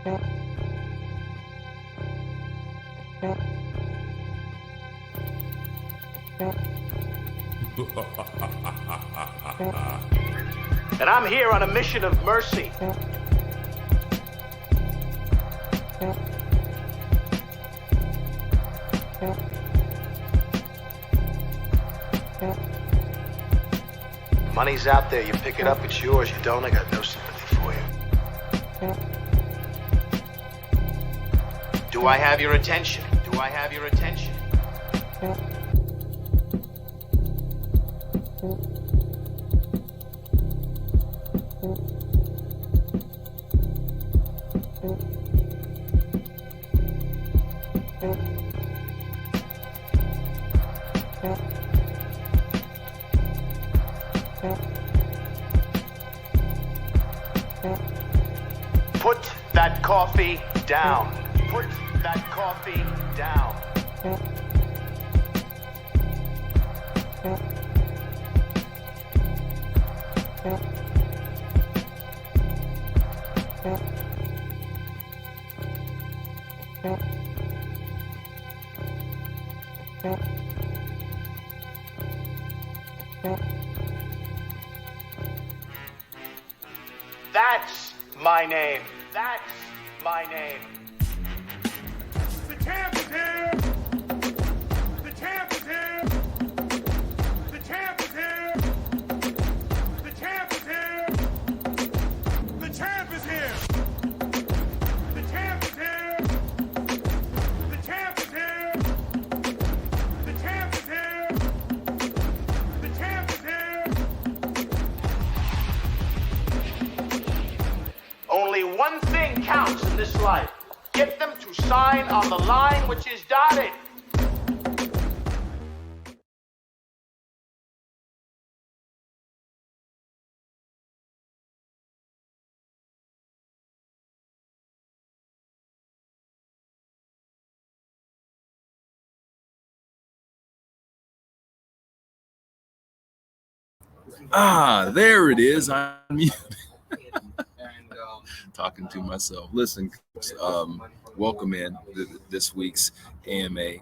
And I'm here on a mission of mercy. Money's out there. You pick it up, it's yours. You don't, I got no sympathy for you. Do I have your attention? Do I have your attention? Put that coffee down. Put that coffee down. That's my name. That's my name. The champ is here! The champ is here! The champ is here! The champ is here! The champ is here! The champ is here! The champ is here! The champ is here! The champ is here! Only one thing counts in this life. Get them to sign on the line which is dotted. There it is. I'm muted. Talking to myself. Listen, welcome in this week's AMA.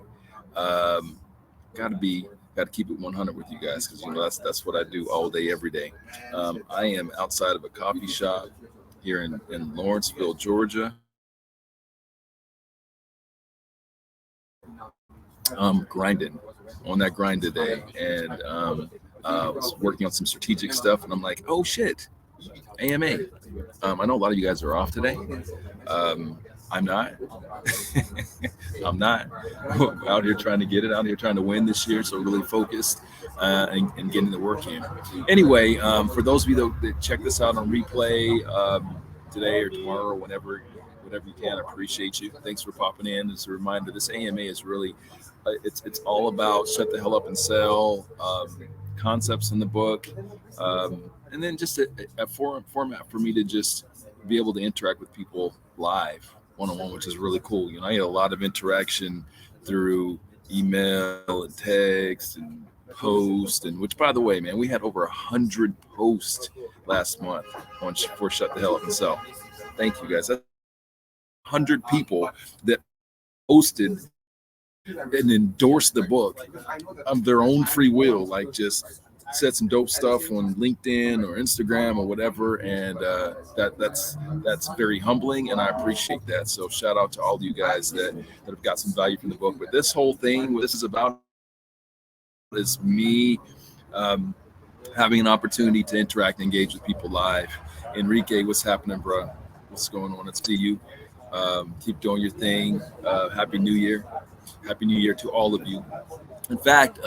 Got to keep it 100 with you guys because that's what I do all day, every day. I am outside of a coffee shop here in Lawrenceville, Georgia. Grinding on that grind today, and was working on some strategic stuff, and I'm like, oh shit, AMA. I know a lot of you guys are off today. I'm not. I'm not out here trying to get it, out here trying to win this year. So really focused and getting the work in. Anyway, for those of you that check this out on replay today or tomorrow or whenever you can, I appreciate you. Thanks for popping in. As a reminder, this AMA is really, it's all about shut the hell up and sell, concepts in the book, and then just a format for me to just be able to interact with people live, one-on-one, which is really cool. You know, I had a lot of interaction through email and text and post, and which, by the way, man, we had over 100 posts last month for Shut the Hell Up and Sell. Thank you, guys. That's 100 people that posted and endorsed the book of their own free will, like just said some dope stuff on LinkedIn or Instagram or whatever, and that's very humbling, and I appreciate that. So shout out to all of you guys that have got some value from the book. But this whole thing, what this is about, is me having an opportunity to interact and engage with people live. Enrique, what's happening, bro? What's going on? It's to you. Keep doing your thing. Happy New Year. Happy New Year to all of you. In fact,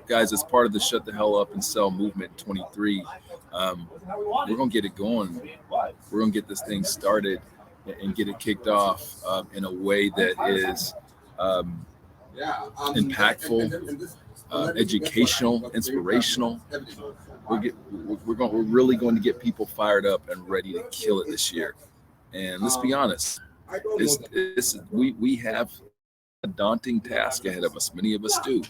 guys, as part of the Shut the Hell Up and Sell movement 23, we're going to get it going. We're going to get this thing started and get it kicked off in a way that is impactful, educational, inspirational. We're really going to get people fired up and ready to kill it this year. And let's be honest, we have a daunting task ahead of us. Many of us do.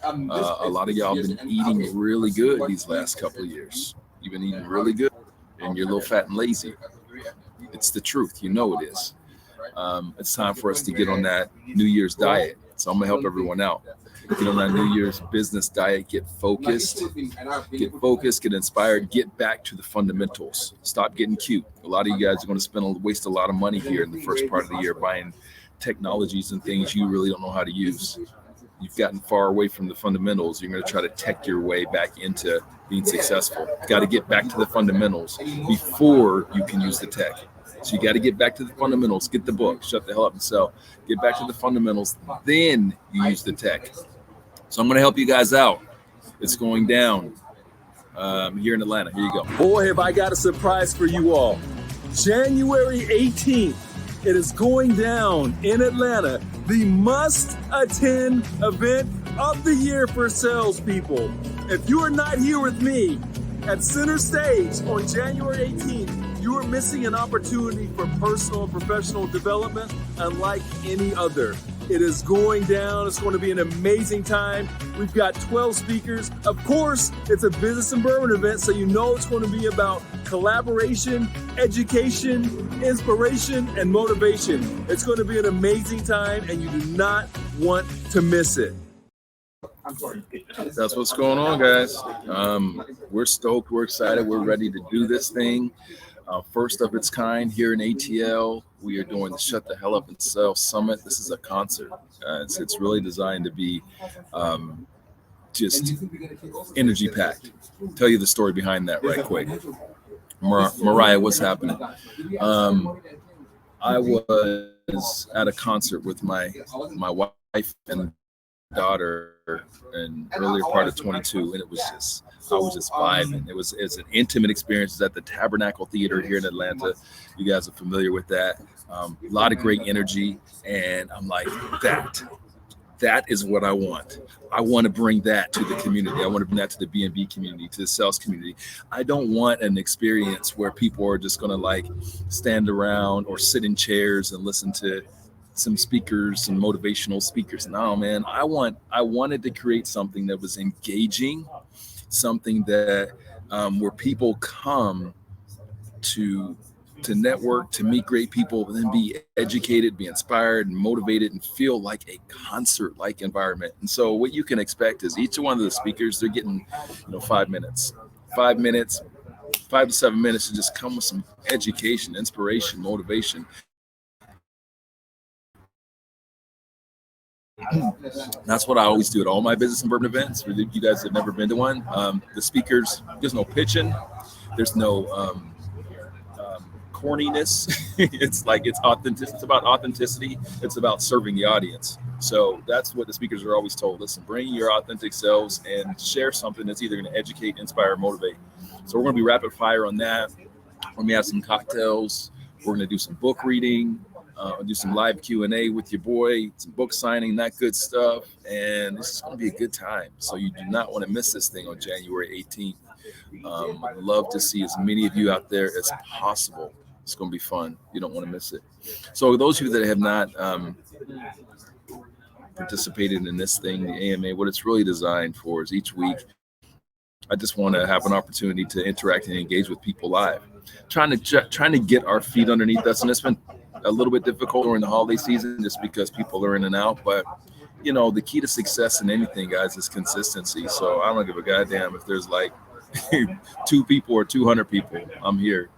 A lot of y'all have been eating really good these last couple of years. You've been eating really good, and you're a little fat and lazy. It's the truth. You know it is. it's time for us to get on that New Year's diet. So I'm gonna help everyone out. Get on that New Year's business diet, get focused, get inspired, get back to the fundamentals. Stop getting cute. A lot of you guys are going to waste a lot of money here in the first part of the year buying technologies and things you really don't know how to use. You've gotten far away from the fundamentals. You're going to try to tech your way back into being successful. You got to get back to the fundamentals before you can use the tech. So you got to get back to the fundamentals. Get the book, Shut the Hell Up and Sell. Get back to the fundamentals, then you use the tech. So I'm going to help you guys out. It's going down here in Atlanta. Here you go. Boy, have I got a surprise for you all. January 18th, it is going down in Atlanta, the must-attend event of the year for salespeople. If you are not here with me at Center Stage on January 18th, you are missing an opportunity for personal and professional development unlike any other. It is going down. It's going to be an amazing time. We've got 12 speakers. Of course, it's a business and bourbon event, so you know it's going to be about collaboration, education, inspiration, and motivation. It's going to be an amazing time, and you do not want to miss it. That's what's going on, guys. We're stoked. We're excited. We're ready to do this thing. First of its kind here in ATL. We are doing the Shut the Hell Up and Sell Summit. This is a concert. It's really designed to be just energy packed. Tell you the story behind that right quick. Mariah, what's happening? I was at a concert with my wife and daughter in earlier part of 22, and I was just vibing. It's an intimate experience. It's at the Tabernacle Theater here in Atlanta. You guys are familiar with that. A lot of great energy, and I'm like, that is what I want. I want to bring that to the community. I want to bring that to the B&B community, to the sales community. I don't want an experience where people are just going to like stand around or sit in chairs and listen to some speakers, some motivational speakers. No, man, I wanted to create something that was engaging, something that where people come to network, to meet great people, and then be educated, be inspired and motivated and feel like a concert-like environment. And so what you can expect is each one of the speakers, they're getting 5 minutes, 5 to 7 minutes to just come with some education, inspiration, motivation. That's what I always do at all my business and bourbon events. For you guys that have never been to one, the speakers, there's no pitching, there's no corniness. It's authentic. It's about authenticity. It's about serving the audience. So that's what the speakers are always told. Listen, bring your authentic selves and share something that's either going to educate, inspire, or motivate. So we're going to be rapid fire on that. We're going to have some cocktails. We're going to do some book reading. Do some live Q&A with your boy, some book signing, that good stuff. And this is going to be a good time. So you do not want to miss this thing on January 18th. I'd love to see as many of you out there as possible. It's going to be fun. You don't want to miss it. So those of you that have not participated in this thing, the AMA, what it's really designed for is each week, I just want to have an opportunity to interact and engage with people live, trying to get our feet underneath us. And it's been a little bit difficult during the holiday season just because people are in and out. But, the key to success in anything, guys, is consistency. So I don't give a goddamn if there's like 2 people or 200 people. I'm here.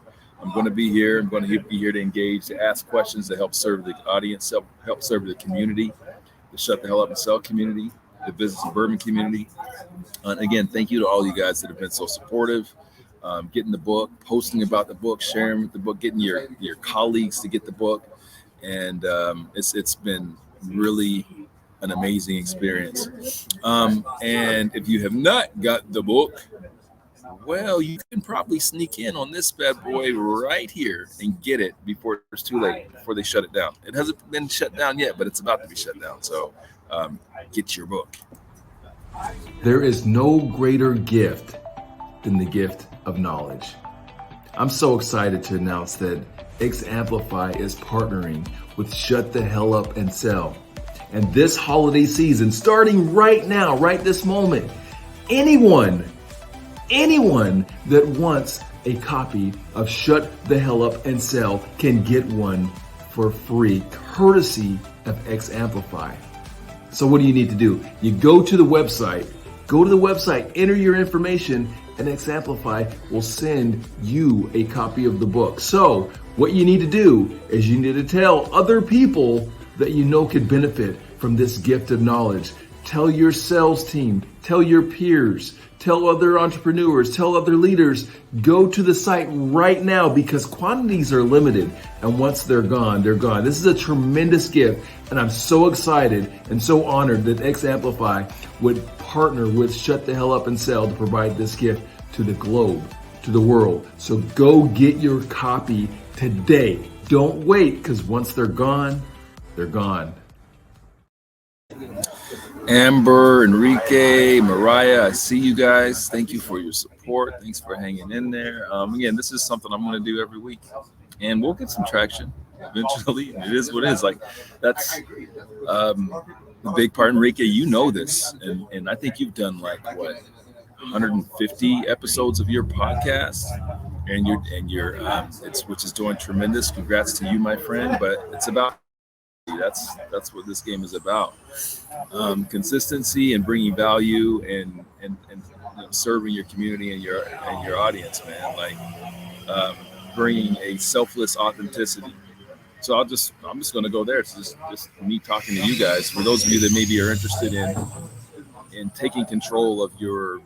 I'm going to be here. I'm going to be here to engage, to ask questions, to help serve the audience, help serve the community, the Shut the Hell Up and Sell community, the business and bourbon community. And again, thank you to all you guys that have been so supportive. Getting the book, posting about the book, sharing the book, getting your colleagues to get the book. And it's been really an amazing experience. And if you have not got the book, well, you can probably sneak in on this bad boy right here and get it before it's too late, before they shut it down. It hasn't been shut down yet, but it's about to be shut down. So get your book. There is no greater gift than the gift of knowledge. I'm so excited to announce that X Amplify is partnering with Shut the Hell Up and Sell. And this holiday season, starting right now, right this moment, anyone that wants a copy of Shut the Hell Up and Sell can get one for for free, courtesy of X Amplify. So what do you need to do? You go to the website, enter your information, and X Amplify will send you a copy of the book. So what you need to do is you need to tell other people that you know could benefit from this gift of knowledge. Tell your sales team, tell your peers, tell other entrepreneurs, tell other leaders. Go to the site right now because quantities are limited. And once they're gone, they're gone. This is a tremendous gift. And I'm so excited and so honored that X Amplify would partner with Shut the Hell Up and Sell to provide this gift to the globe, to the world. So go get your copy today. Don't wait, because once they're gone, they're gone. Amber, Enrique, Mariah, I see you guys. Thank you for your support. Thanks for hanging in there. Again, this is something I'm going to do every week, and we'll get some traction eventually. It is what it is. Like, that's the big part. Enrique, you know this, and I think you've done like what 150 episodes of your podcast, and you're it's which is doing tremendous. Congrats to you, my friend. But it's about that's what this game is about. Consistency and bringing value and you know, serving your community and your audience, man. Like bringing a selfless authenticity. So I'm just going to go there. It's just me talking to you guys. For those of you that maybe are interested in taking control of your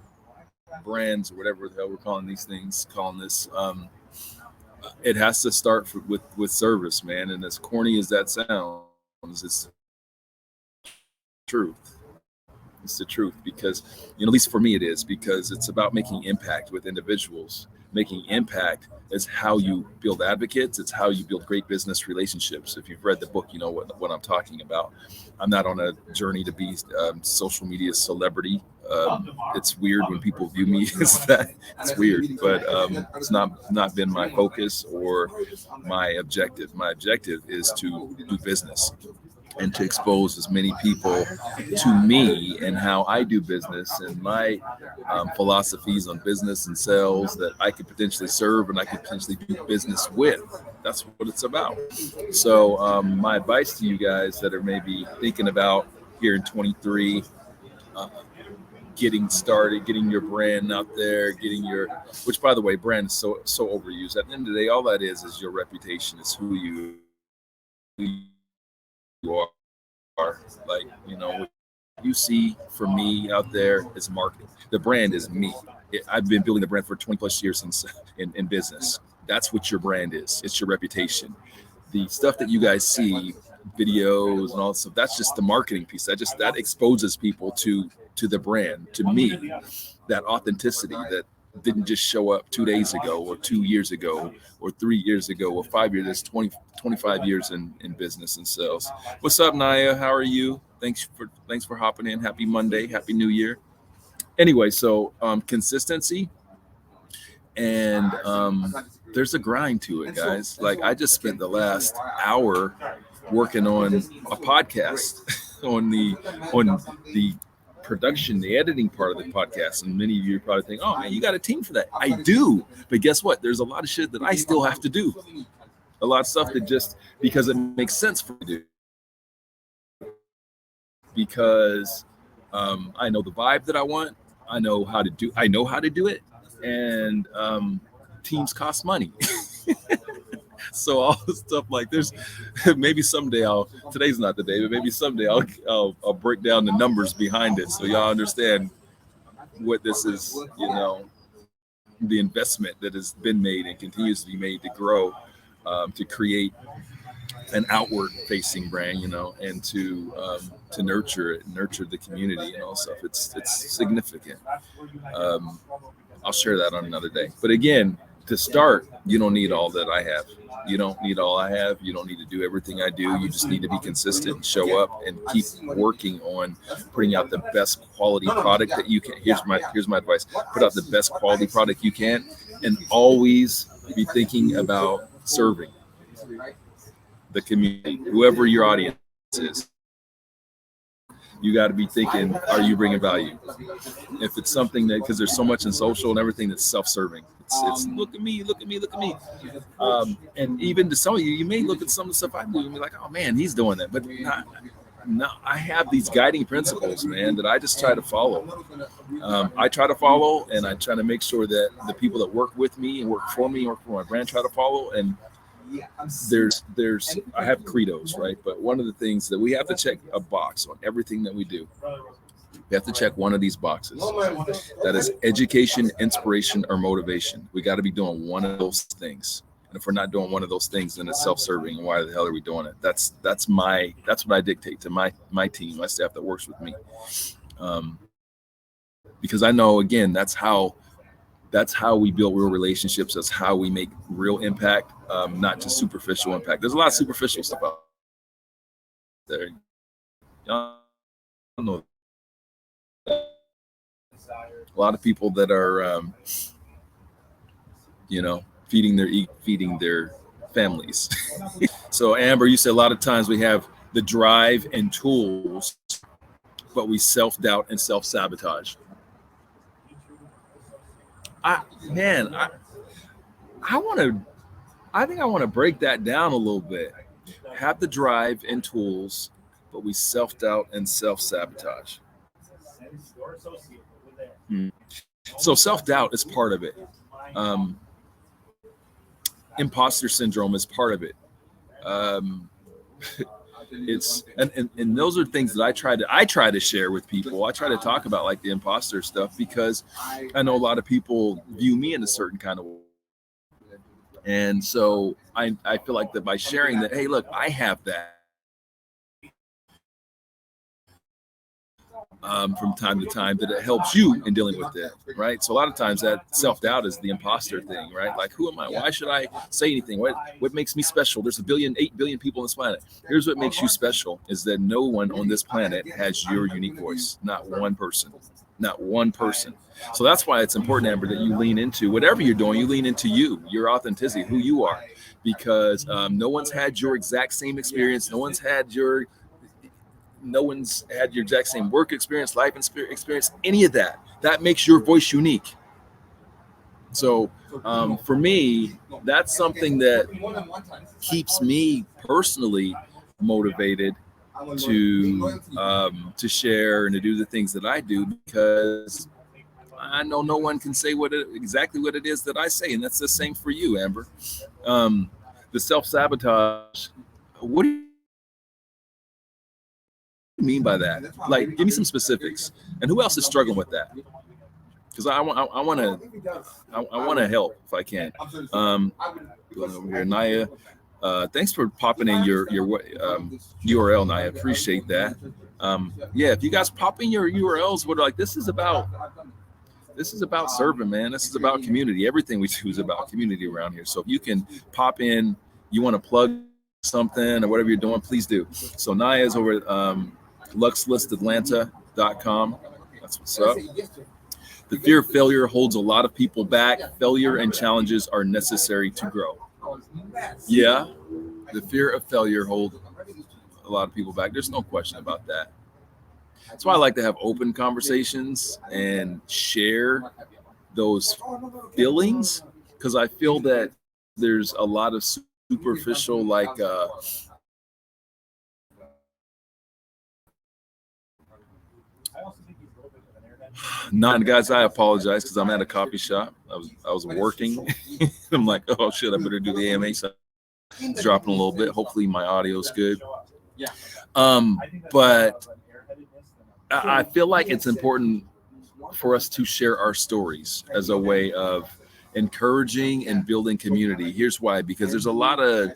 brands or whatever the hell we're calling these things, it has to start with service, man. And as corny as that sounds, it's truth. It's the truth, because, you know, at least for me it is, because it's about making impact with individuals. Making impact is how you build advocates. It's how you build great business relationships. If you've read the book, you know what I'm talking about. I'm not on a journey to be social media celebrity. It's weird when people view me as that. It's weird, but it's not been my focus or my objective. My objective is to do business and to expose as many people to me and how I do business and my philosophies on business and sales that I could potentially serve and I could potentially do business with. That's what it's about. So my advice to you guys that are maybe thinking about here in 23, getting started, getting your brand out there, which by the way, brand is so overused. At the end of the day, all that is your reputation. It's who you are. Like, you know, what you see from me out there is marketing. The brand is me. I've been building the brand for 20 plus years in business. That's what your brand is. It's your reputation. The stuff that you guys see, videos and all that stuff, that's just the marketing piece. That exposes people to the brand, to me, that authenticity that didn't just show up 2 days ago or 2 years ago or 3 years ago or 5 years. That's 25 years in business and sales. What's up, Naya? How are you? Thanks for hopping in. Happy Monday. Happy New Year. Anyway, so consistency and there's a grind to it, guys. Like, I just spent the last hour working on a podcast on the production, the editing part of the podcast, and many of you probably think, oh man, you got a team for that. I do, but guess what? There's a lot of shit that I still have to do. A lot of stuff that just because it makes sense for me to do. Because I know the vibe that I want. I know how to do it, and teams cost money. So all the stuff like there's maybe someday today's not the day, but maybe someday I'll break down the numbers behind it so y'all understand what this is, you know, the investment that has been made and continues to be made to grow, to create an outward facing brand, you know, and to nurture the community and all stuff. It's significant. I'll share that on another day. But again, to start, you don't need all that I have. You don't need all I have. You don't need to do everything I do. You just need to be consistent, show up, and keep working on putting out the best quality product that you can. Here's my advice. Put out the best quality product you can, and always be thinking about serving the community, whoever your audience is. you got to be thinking, are you bringing value? If it's something that, because there's so much in social and everything that's self-serving. It's look at me, look at me, look at me. And even to some of you, you may look at some of the stuff I do and be like, oh man, he's doing that. But no, I have these guiding principles, man, that I just try to follow. I try to follow, and I try to make sure that the people that work with me and work for me, work for my brand, try to follow. And I have credos, right? But one of the things that we have to check a box on everything that we do. We have to check one of these boxes. That is education, inspiration, or motivation. We got to be doing one of those things. And if we're not doing one of those things, then it's self-serving. And why the hell are we doing it? That's what I dictate to my team, my staff that works with me. Because I know, again, that's how we build real relationships. That's how we make real impact, not just superficial impact. There's a lot of superficial stuff out there. Y'all know a lot of people that are, feeding their families. So Amber, you said a lot of times we have the drive and tools, but we self-doubt and self-sabotage. I think I want to break that down a little bit. Have the drive and tools, but we self-doubt and self-sabotage. So self-doubt is part of it. Imposter syndrome is part of it. And those are things that I try to share with people. I try to talk about like the imposter stuff because I know a lot of people view me in a certain kind of way. And so I feel like that by sharing that, hey, look, I have that. From time to time, that it helps you in dealing with it, right? So a lot of times that self-doubt is the imposter thing, right? Like, who am I? Why should I say anything? What makes me special? There's 8 billion people on this planet. Here's what makes you special is that no one on this planet has your unique voice. Not one person. Not one person. So that's why it's important, Amber, that you lean into whatever you're doing, you lean into your authenticity, who you are, because no one's had your exact same experience. No one's had your exact same work experience, life experience, any of that. That makes your voice unique. So for me, that's something that keeps me personally motivated to share and to do the things that I do, because I know no one can say exactly what it is that I say. And that's the same for you, Amber. The self-sabotage, what do you mean by that? Like, give me some specifics. And who else is struggling with that? Because I want to help if I can. Over here, Naya, thanks for popping in your URL, Naya. Appreciate that. Yeah, if you guys pop in your URLs, this is about serving, man. This is about community. Everything we do is about community around here. So if you can pop in, you want to plug something or whatever you're doing, please do. So Naya is over at luxlistatlanta.com. That's what's up. The fear of failure holds a lot of people back. Failure and challenges are necessary to grow. Yeah, the fear of failure holds a lot of people back. There's no question about that. That's why I like to have open conversations and share those feelings, because I feel that there's a lot of superficial, guys, I apologize because I'm at a coffee shop. I was working. I'm like, oh shit, I better do the AMA. So it's dropping a little bit. Hopefully my audio's good. But I feel like it's important for us to share our stories as a way of encouraging and building community. Here's why: because there's a lot of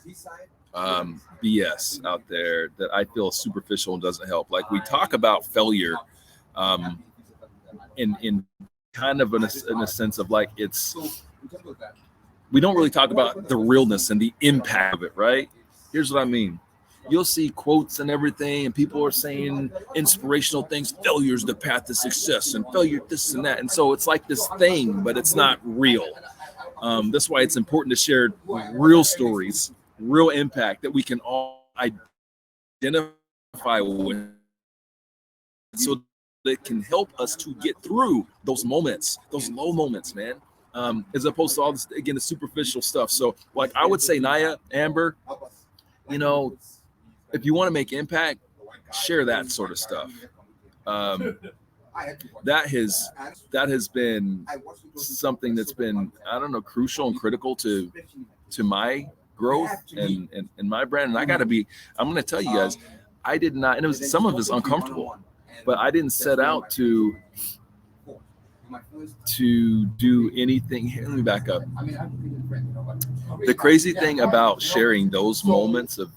BS out there that I feel is superficial and doesn't help. Like, we talk about failure in kind of in a sense of like, we don't really talk about the realness and the impact of it, right? Here's what I mean. You'll see quotes and everything, and people are saying inspirational things. Failure's the path to success, and failure this and that. And so it's like this thing, but it's not real. That's why it's important to share real stories, real impact that we can all identify with. so that can help us to get through those moments, those low moments, man. As opposed to all this, again, the superficial stuff. So like I would say, Naya, Amber, you know, if you want to make impact, share that sort of stuff. That has been something that's been, I don't know, crucial and critical to my growth and my brand. And I'm going to tell you guys, I did not, and it was, some of it's uncomfortable, but I didn't set out to do anything. Here, let me back up. The crazy thing about sharing those moments of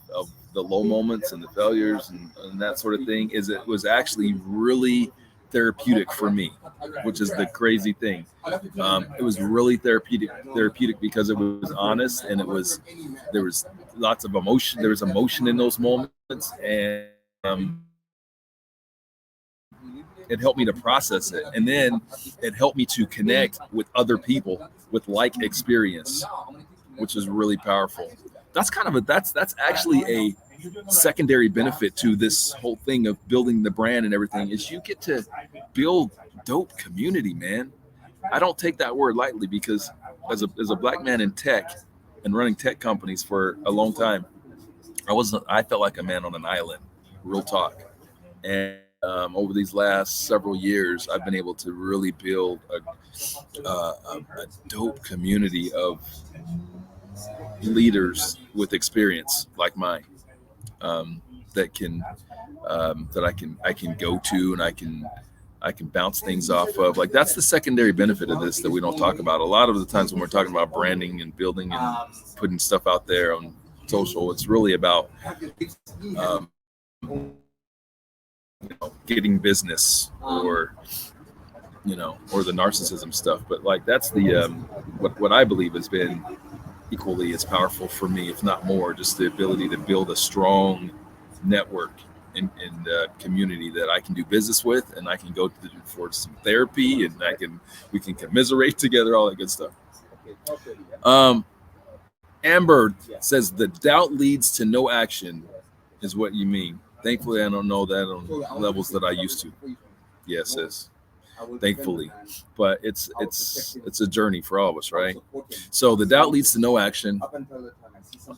the low moments and the failures and that sort of thing is it was actually really therapeutic for me, which is the crazy thing. It was really therapeutic because it was honest, and there was lots of emotion. There was emotion in those moments, and it helped me to process it, and then it helped me to connect with other people with like experience, which is really powerful. That's actually a secondary benefit to this whole thing of building the brand and everything, is you get to build dope community, man. I don't take that word lightly, because as a black man in tech and running tech companies for a long time, I felt like a man on an island, real talk. And over these last several years, I've been able to really build a dope community of leaders with experience like mine, that I can go to, and I can bounce things off of. Like, that's the secondary benefit of this that we don't talk about. A lot of the times when we're talking about branding and building and putting stuff out there on social, it's really about getting business, or or the narcissism stuff. But like, that's the what I believe has been equally as powerful for me, if not more, just the ability to build a strong network in community that I can do business with, and I can go for some therapy, and we can commiserate together, all that good stuff. Amber says the doubt leads to no action is what you mean. Thankfully, I don't know that on levels that I used to. Yes, sis. Thankfully, but it's a journey for all of us, right? So the doubt leads to no action.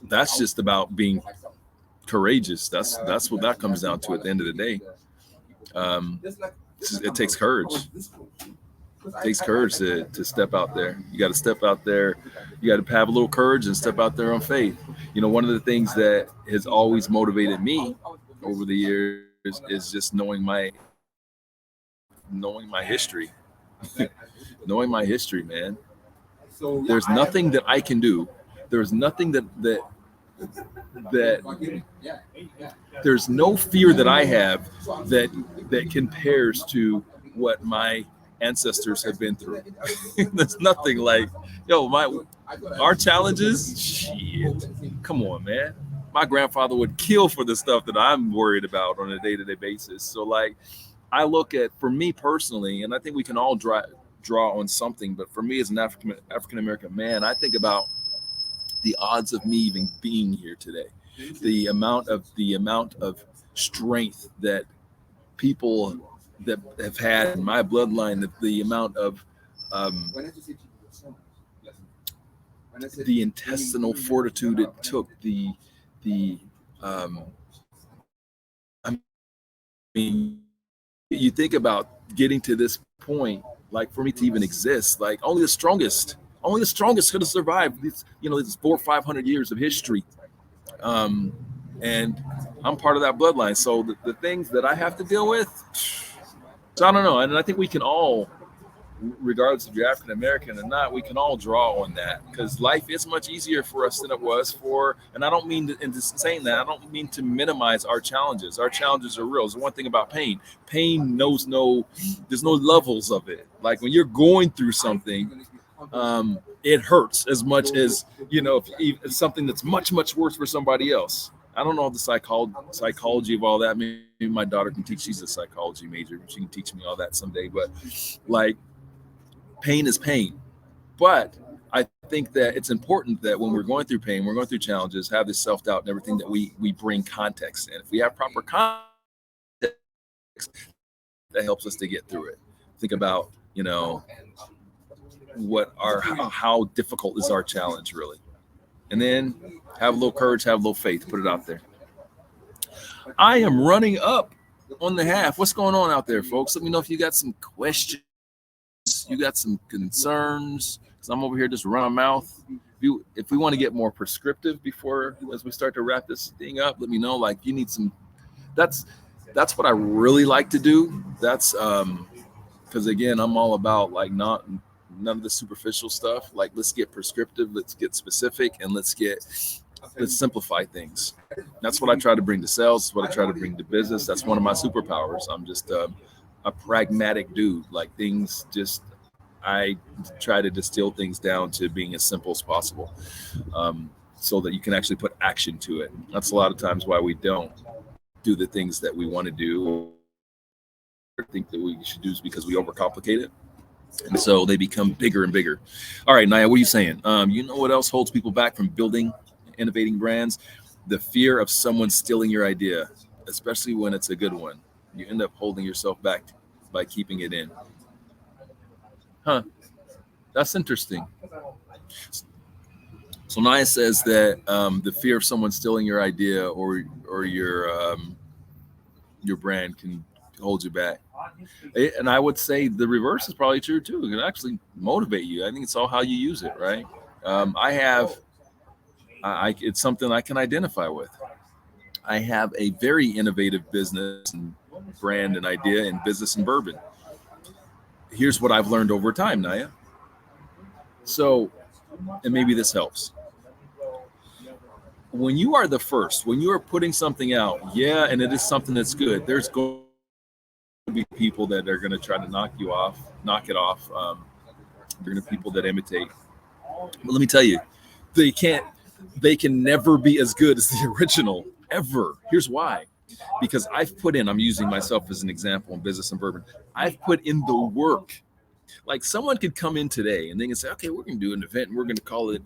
That's just about being courageous. That's what that comes down to at the end of the day. It takes courage. It takes courage to step out there. You got to step out there. You got to have a little courage and step out there on faith. One of the things that has always motivated me over the years is just knowing my history. Knowing my history, man. There's nothing that I can do. There's nothing that there's no fear that I have that compares to what my ancestors have been through. There's nothing like, our challenges. Shit, come on, man. My grandfather would kill for the stuff that I'm worried about on a day-to-day basis. So like, I look at, for me personally, and I think we can all draw on something, but for me as an African-American man, I think about the odds of me even being here today, the amount of strength that people that have had in my bloodline, the amount of the intestinal fortitude it took, I mean, you think about getting to this point, like for me to even exist, like only the strongest could have survived these, these 400 or 500 years of history. And I'm part of that bloodline. So the things that I have to deal with, so I don't know. And I think we can all, regardless if you're African American or not, we can all draw on that, because life is much easier for us than it was for, and I don't mean to, in saying that, I don't mean to minimize our challenges. Our challenges are real. It's one thing about pain. Pain knows there's no levels of it. Like when you're going through something, it hurts as much as, if something that's much, much worse for somebody else. I don't know the psychology of all that. Maybe my daughter can teach. She's a psychology major. She can teach me all that someday. But like, pain is pain. But I think that it's important that when we're going through pain, we're going through challenges, have this self-doubt and everything, that we bring context. And if we have proper context, that helps us to get through it. Think about, how difficult is our challenge really, and then have a little courage, have a little faith, put it out there. I am running up on the half. What's going on out there, folks? Let me know if you got some questions, you got some concerns, because I'm over here just running my mouth. If we want to get more prescriptive before, as we start to wrap this thing up, let me know. Like, you need some. That's what I really like to do. That's because again, I'm all about like none of the superficial stuff. Like, let's get prescriptive, let's get specific, and let's simplify things. That's what I try to bring to sales. That's what I try to bring to business. That's one of my superpowers. I'm just a pragmatic dude. Like, I try to distill things down to being as simple as possible, so that you can actually put action to it. That's a lot of times why we don't do the things that we want to do, or think that we should do, is because we overcomplicate it. And so they become bigger and bigger. All right, Naya, what are you saying? You know what else holds people back from building, innovating brands? The fear of someone stealing your idea, especially when it's a good one. You end up holding yourself back by keeping it in. Huh. That's interesting. So Naya says that the fear of someone stealing your idea or your brand can hold you back. And I would say the reverse is probably true too. It can actually motivate you. I think it's all how you use it, right? It's something I can identify with. I have a very innovative business and brand and idea in business and bourbon. Here's what I've learned over time, Naya. So, and maybe this helps. When you are the first, when you are putting something out, and it is something that's good, there's going to be people that are going to try to knock it off. There are going to be people that imitate. But let me tell you, they can never be as good as the original, ever. Here's why. Because I'm using myself as an example in business and bourbon. I've put in the work. Like, someone could come in today and they can say, okay, we're going to do an event and we're going to call it,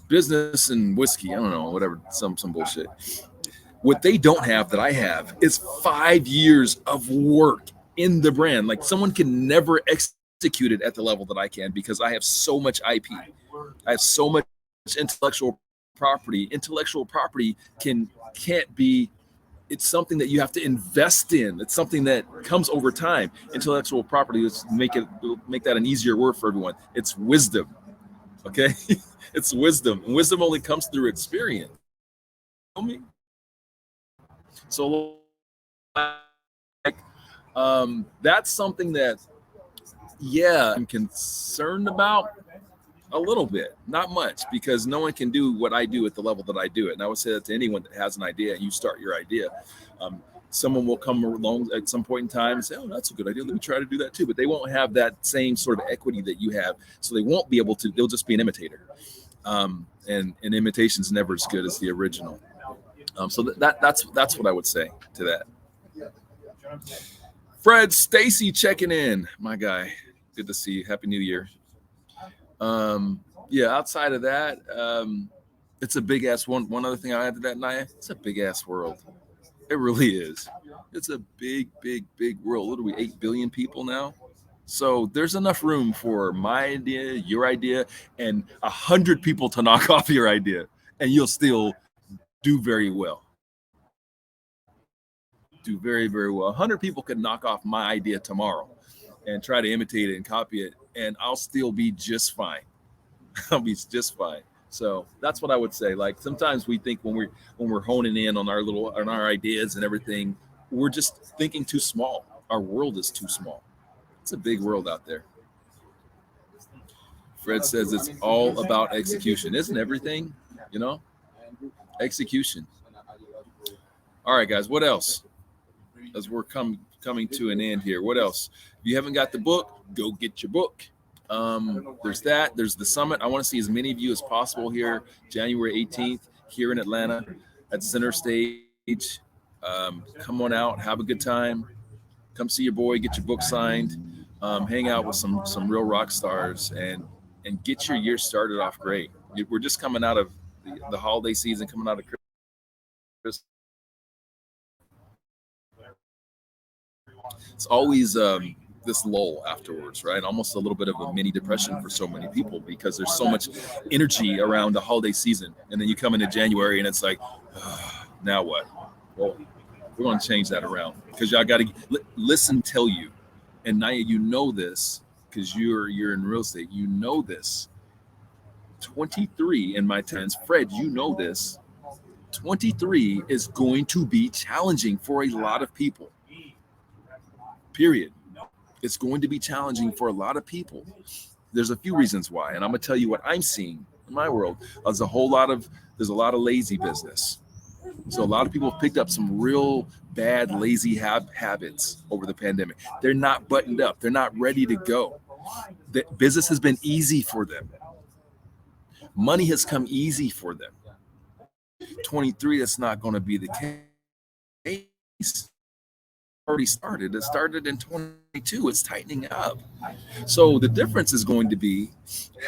business and whiskey. I don't know, whatever, some bullshit. What they don't have that I have is 5 years of work in the brand. Like, someone can never execute it at the level that I can, because I have so much IP. I have so much intellectual property. Intellectual property can't be, it's something that you have to invest in. It's something that comes over time. Intellectual property, let's make that an easier word for everyone. It's wisdom. Okay? It's wisdom. And wisdom only comes through experience. You know me? So that's something that, I'm concerned about a little bit, not much, because no one can do what I do at the level that I do it. And I would say that to anyone that has an idea and you start your idea. Someone will come along at some point in time and say, oh, that's a good idea. Let me try to do that too. But they won't have that same sort of equity that you have. So they won't be able to, they'll just be an imitator. And imitation's never as good as the original. So that's what I would say to that. Fred Stacy checking in, my guy. Good to see you. Happy New Year. Outside of that, it's a big ass one. One other thing I add to that, Naya, it's a big ass world. It really is. It's a big, big, big world. What are we, 8 billion people now? So there's enough room for my idea, your idea, and 100 people to knock off your idea, and you'll still do very well. Do very, very well. 100 people could knock off my idea tomorrow and try to imitate it and copy it, and I'll still be just fine. I'll be just fine. So that's what I would say. Like, sometimes we think when we're honing in on our ideas and everything, we're just thinking too small. Our world is too small. It's a big world out there. Fred says it's all about execution. Isn't everything? Execution. All right, guys, what else? As we're coming to an end here, what else? If you haven't got the book, go get your book. There's that. There's the summit. I want to see as many of you as possible here, January 18th, here in Atlanta at Center Stage. Come on out, have a good time. Come see your boy, get your book signed, hang out with some real rock stars, and get your year started off great. We're just coming out of the holiday season, coming out of Christmas. it's always this lull afterwards, right? Almost a little bit of a mini depression for so many people because there's so much energy around the holiday season. And then you come into January and it's like, now what? Well, we're going to change that around because y'all got to listen, tell you. And Naya, you know this because you're in real estate. You know this. 23 in my 10s. Fred, you know this. 23 is going to be challenging for a lot of people. Period. It's going to be challenging for a lot of people. There's a few reasons why, and I'm gonna tell you what I'm seeing in my world. There's a lot of lazy business. So a lot of people have picked up some real bad lazy habits over the pandemic. They're not buttoned up. They're not ready to go. The business has been easy for them. Money has come easy for them. 23, that's not going to be the case. Already started. It started in 22. It's tightening up. So the difference is going to be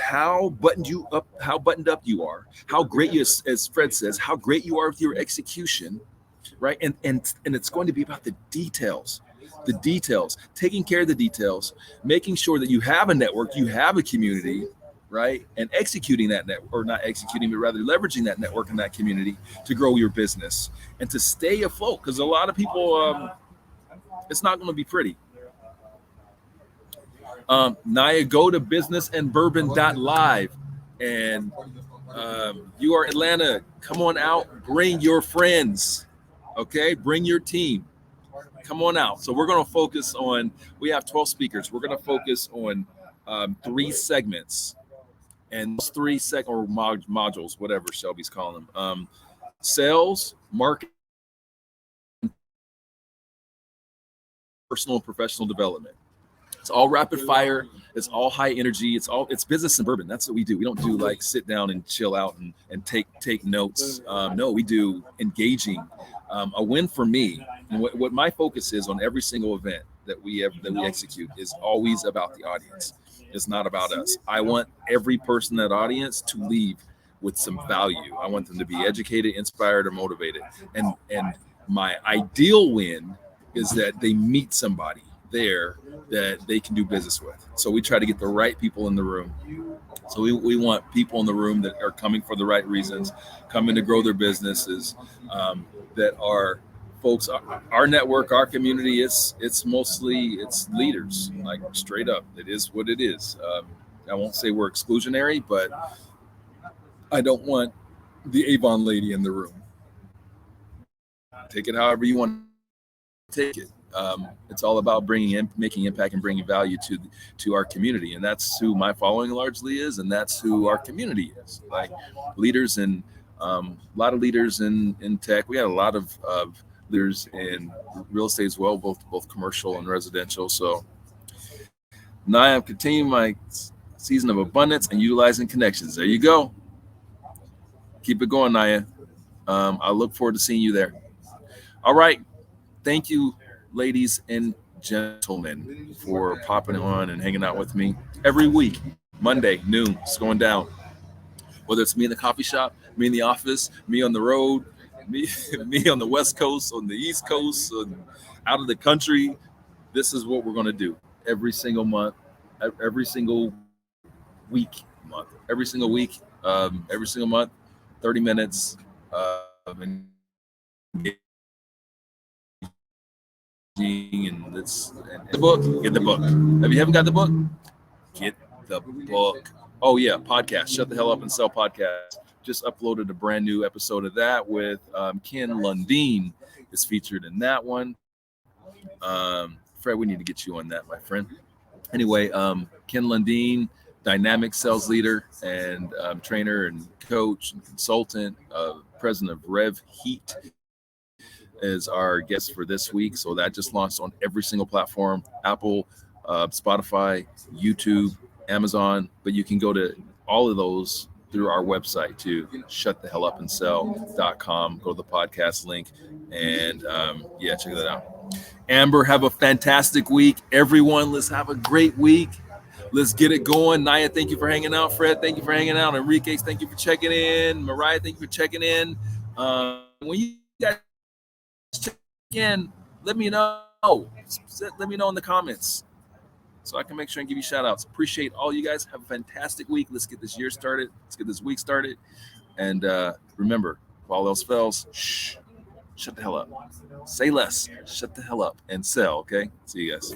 how buttoned up you are, how great you, as Fred says, how great you are with your execution, right? And it's going to be about the details, taking care of the details, making sure that you have a network, you have a community, right? And executing that network, or not executing, but rather leveraging that network and that community to grow your business and to stay afloat. Because a lot of people, it's not going to be pretty. Naya, go to businessandbourbon.live, and you are Atlanta. Come on out. Bring your friends. Okay, bring your team. Come on out. So we're going to focus on. We have 12 speakers. We're going to focus on 3 segments, and those 3 or modules, whatever Shelby's calling them. Sales, marketing, personal and professional development. It's all rapid fire. It's all high energy. It's business and bourbon. That's what we do. We don't do like sit down and chill out and take notes. No, we do engaging. A win for me, and what my focus is on every single event that we execute is always about the audience. It's not about us. I want every person in that audience to leave with some value. I want them to be educated, inspired, or motivated. And my ideal win is that they meet somebody there that they can do business with. So we try to get the right people in the room. So we want people in the room that are coming for the right reasons, coming to grow their businesses, that are folks, our network, our community, it's mostly leaders, like straight up. It is what it is. I won't say we're exclusionary, but I don't want the Avon lady in the room. Take it however you want to take it. It's all about making impact and bringing value to our community, and that's who my following largely is, and that's who our community is. Like leaders in a lot of leaders in tech. We had a lot of leaders in real estate as well, both commercial and residential. So now I'm continuing my season of abundance and utilizing connections. There you go. Keep it going, Naya. I look forward to seeing you there. All right. Thank you, ladies and gentlemen, for popping on and hanging out with me every week. Monday, noon, it's going down. Whether it's me in the coffee shop, me in the office, me on the road, me on the West Coast, on the East Coast, out of the country, this is what we're going to do every single month, every single week, every single month, 30 minutes. And the book. Get the book. If you haven't got the book, get the book. Oh yeah, podcast. Shut the Hell Up and Sell podcast. Just uploaded a brand new episode of that with Ken Lundeen is featured in that one. Fred, we need to get you on that, my friend. Anyway, Ken Lundeen, dynamic sales leader and trainer and coach and consultant, president of Rev Heat, is our guest for this week. So that just launched on every single platform: Apple, Spotify, YouTube, Amazon. But you can go to all of those through our website too, shutthehellupandsell.com. Go to the podcast link and check that out. Amber, have a fantastic week. Everyone, let's have a great week. Let's get it going. Naya, thank you for hanging out. Fred, thank you for hanging out. Enrique, thank you for checking in. Mariah, thank you for checking in. When you guys check in, let me know. Let me know in the comments so I can make sure and give you shout outs. Appreciate all you guys. Have a fantastic week. Let's get this year started. Let's get this week started. And remember, if all else fails, shut the hell up. Say less. Shut the hell up and sell. Okay. See you guys.